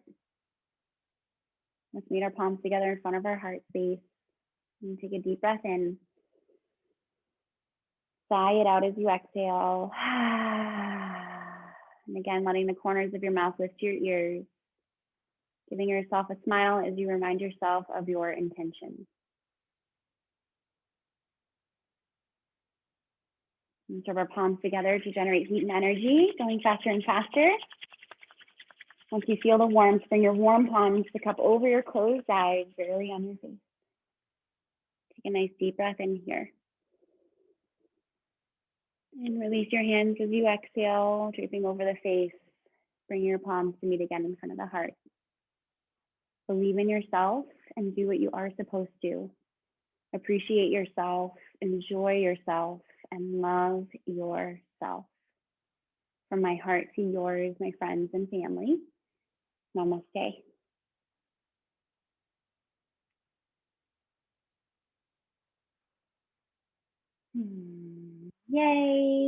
Let's meet our palms together in front of our heart space. And take a deep breath in. Sigh it out as you exhale. And again, letting the corners of your mouth lift to your ears. Giving yourself a smile as you remind yourself of your intention. And serve our palms together to generate heat and energy, going faster and faster. Once you feel the warmth, bring your warm palms to cup over your closed eyes, barely on your face. Take a nice deep breath in here. And release your hands as you exhale, draping over the face. Bring your palms to meet again in front of the heart. Believe in yourself and do what you are supposed to. Appreciate yourself, enjoy yourself, and love yourself. From my heart to yours, my friends and family, namaste. Yay.